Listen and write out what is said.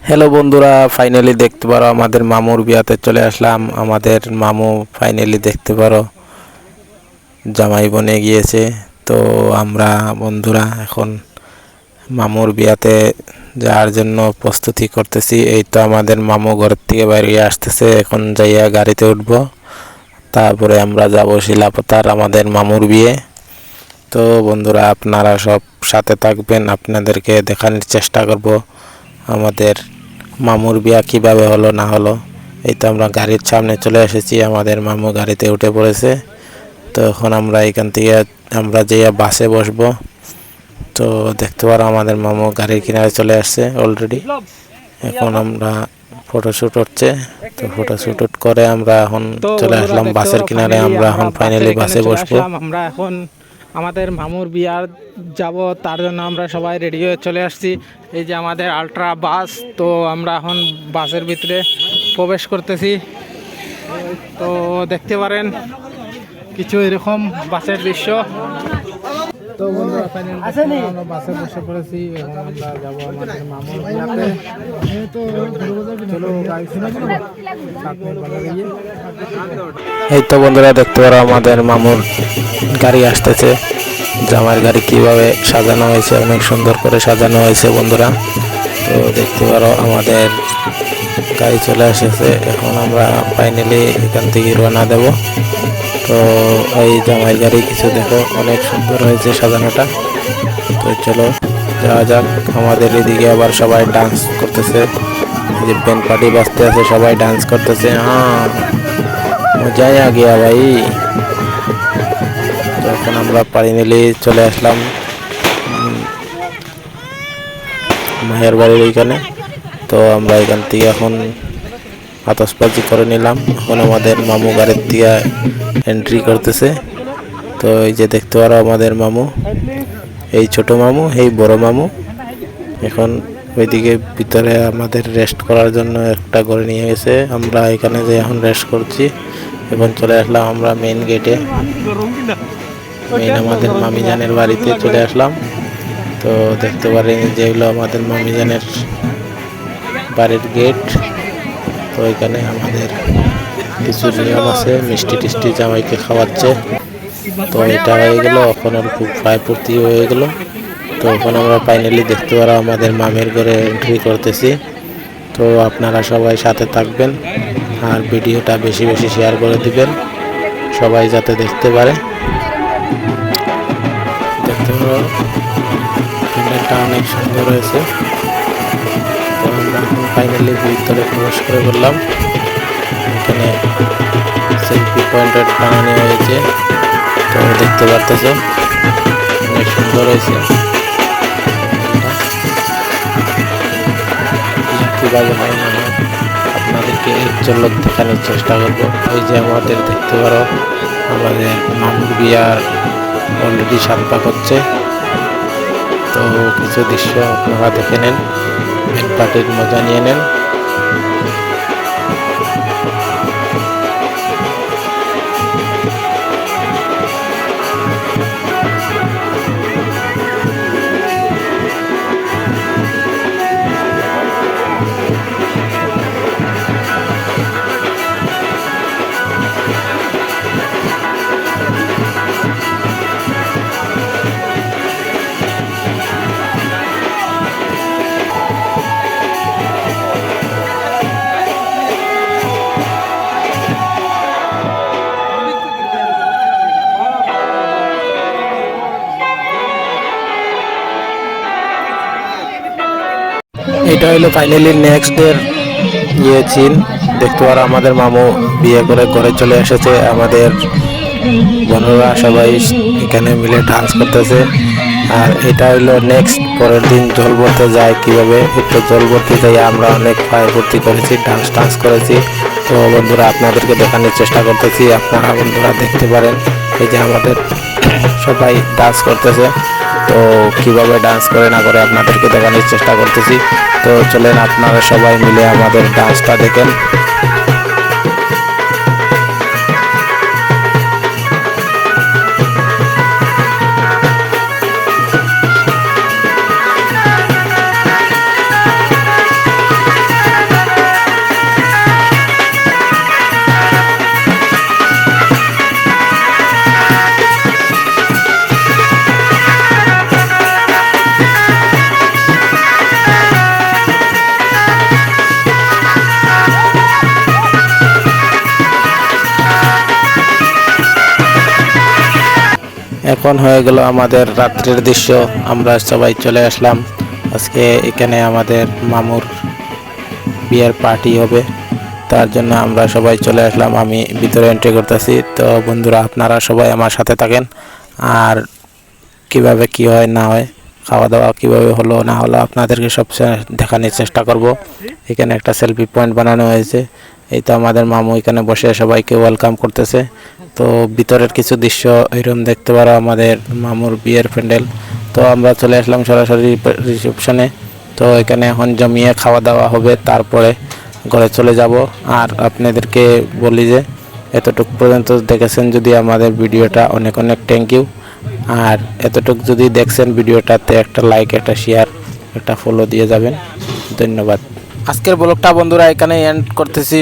Hello বন্ধুরা, finally দেখতে পারো আমাদের মামুর বিয়াতে চলে আসলাম। আমাদের মামু ফাইনালি দেখতে পারো জামাই বনে গিয়েছে। তো আমরা বন্ধুরা এখন মামুর বিয়াতে যাওয়ার জন্য প্রস্তুতি করতেছি। এই তো আমাদের মামু ঘর থেকে বেরিয়ে আসতেছে, এখন যাইয়া গাড়িতে উঠব, তারপরে আমরা যাব শিলাপতার আমাদের মামুর বিয়ে। তো বন্ধুরা আপনারা সব সাথে থাকবেন, আপনাদেরকে দেখানোর চেষ্টা করব আমাদের মামুর বিয়া কিভাবে হলো না হলো। এই তো আমরা গাড়ির সামনে চলে এসেছি, আমাদের মামু গাড়িতে উঠে পড়েছে। তো এখন আমরা এখান থেকে আমরা যেয়ে বাসে বসবো। তো দেখতে পারো আমাদের মামু গাড়ির কিনারে চলে আসছে অলরেডি। এখন আমরা ফটোশ্যুট হচ্ছে, তো ফটোশ্যুট করে আমরা এখন চলে আসলাম বাসের কিনারে। আমরা এখন ফাইনালি বাসে বসবো। আমরা এখন আমাদের মামুর বিয়ার যাব, তার জন্য আমরা সবাই রেডি হয়ে চলে আসছি। এই যে আমাদের আলট্রা বাস, তো আমরা এখন বাসের ভিতরে প্রবেশ করতেছি। তো দেখতে পারেন কিছু এরকম বাসের দৃশ্য। তো বন্ধুরা ফাইনালি আমরা বাসে বসে পড়েছি, এখন আমরা যাবো আমাদের মামুর বিয়াতে। চলো এই তো বন্ধুরা দেখতে পারো আমাদের মামুর গাড়ি আসতেছে। জামাইয়ের গাড়ি কিভাবে সাজানো হয়েছে, অনেক সুন্দর করে সাজানো হয়েছে বন্ধুরা। তো দেখতে পারো আমাদের গাড়ি চলে এসেছে, এখন আমরা ফাইনালি এখান থেকে রওনা দেব। তো এই জামাইয়ের গাড়ি কিছু দেখো, অনেক সুন্দর হয়েছে সাজানোটা। তো চলো যাওয়া যাক। আমাদের এদিকে আবার সবাই ডান্স করতেছে, যে ব্যান্ড পার্টি বাজতে আছে, সবাই ডান্স করতেছে। হ্যাঁ, মজাই আ গিয়া ভাই। তো এখন আমরা ফাইনালি চলে আসলাম মায়ের বাড়ির ওইখানে। তো আমরা এখান থেকে এখন আতশবাজি করে নিলাম। এখন আমাদের মামু গাড়ির দিয়ে এন্ট্রি করতেছে। তো এই যে দেখতে পারো আমাদের মামু, এই ছোট মামু, এই বড় মামু। এখন ওইদিকে ভিতরে আমাদের রেস্ট করার জন্য একটা করে নিয়ে গেছে, আমরা এখানে যে এখন রেস্ট করছি। এখন চলে আসলাম আমরা মেইন গেটে, মেইন আমাদের মামিজানের বাড়িতে চলে আসলাম। তো দেখতে পারেন যেগুলো আমাদের মামিজানের বাড়ির গেট। তো এখানে আমাদের কিছু নিয়ম আছে, মিষ্টি টিষ্টি জামাইকে খাওয়াচ্ছে। তো এটা হয়ে গেল, এখন আর খুব প্রায় পূর্তি হয়ে গেল। তো এখন আমরা ফাইনালি দেখতে পারো আমাদের মামের ঘরে এন্ট্রি করতেছি। তো আপনারা সবাই সাথে থাকবেন আর ভিডিওটা বেশি বেশি শেয়ার করে দিবেন, সবাই যাতে দেখতে পারে। দেখতে পারো প্যান্ডেলটা অনেক সুন্দর হয়েছে। তো আমরা এখন ফাইনালি ভিতরে প্রবেশ করে বললাম, এখানে সেলফি পয়েন্ট বানানো হয়েছে। তো দেখতে পারতেছ অনেক সুন্দর হয়েছে। কীভাবে হয় না হয় আপনাদেরকে এক ঝলক দেখানোর চেষ্টা করবো। এই যে আমাদের দেখতে পারো আমাদের মামুর বিয়ার অলরেডি সাতপাক হচ্ছে। তো কিছু দৃশ্য আপনারা দেখে নেন, এক পার্টির মজা নিয়ে নেন। এটা হলো ফাইনালি নেক্সট ডে সিন। দেখতে পারো আমাদের মামু বিয়ে করে ঘরে চলে এসেছে। আমাদের বোনরা সবাই এখানে মিলে ডান্স করতেছে। আর এটা হলো নেক্সট পরের দিন জল ভরতে যায় কিভাবে। একটু জল ভরতে যাই আমরা অনেক পায়ে ভর্তি করেছি, ডান্স করেছি। তো বন্ধুরা আপনাদেরকে দেখানোর চেষ্টা করতেছি, আপনারা বন্ধুরা দেখতে পারেন। এই যে আমাদের সবাই ডান্স করতেছে, তো কিভাবে ডান্স করে না করে আপনাদেরকে দেখানোর চেষ্টা করতেছি। তো চলেন আপনারা সবাই মিলে আমাদের ডান্সটা দেখেন। এখন হয়ে গেল আমাদের রাত্রের দৃশ্য। আমরা সবাই চলে আসলাম। আজকে এখানে আমাদের মামুর বিয়ের পার্টি হবে, তার জন্য আমরা সবাই চলে আসলাম। আমি ভিতরে এন্ট্রি করতেছি। তো বন্ধুরা, আপনারা সবাই আমার সাথে থাকেন, আর কিভাবে কি হয় না হয়, খাওয়া দাওয়া কিভাবে হলো না হলো আপনাদেরকে সব দেখানোর চেষ্টা করব। এখানে একটা সেলফি পয়েন্ট বানানো হয়েছে। এই তো আমাদের মামু এখানে বসে সবাইকে ওয়েলকাম করতেছে। তো ভিতরের কিছু দৃশ্য এরকম দেখতে পারো আমাদের মামুর বিয়ের প্যান্ডেল। তো আমরা চলে আসলাম সরাসরি রিসেপশনে। তো এখানে এখন জমিয়ে খাওয়া দাওয়া হবে, তারপরে ঘরে চলে যাব। আর আপনাদেরকে বলি যে এতটুকু পর্যন্ত দেখেছেন যদি আমাদের ভিডিওটা, অনেক অনেক থ্যাংক ইউ। আর এতটুকু যদি দেখছেন ভিডিওটাতে একটা লাইক, একটা শেয়ার, একটা ফলো দিয়ে যাবেন। ধন্যবাদ। আজকের ব্লগটা বন্ধুরা এখানে এন্ড করতেছি।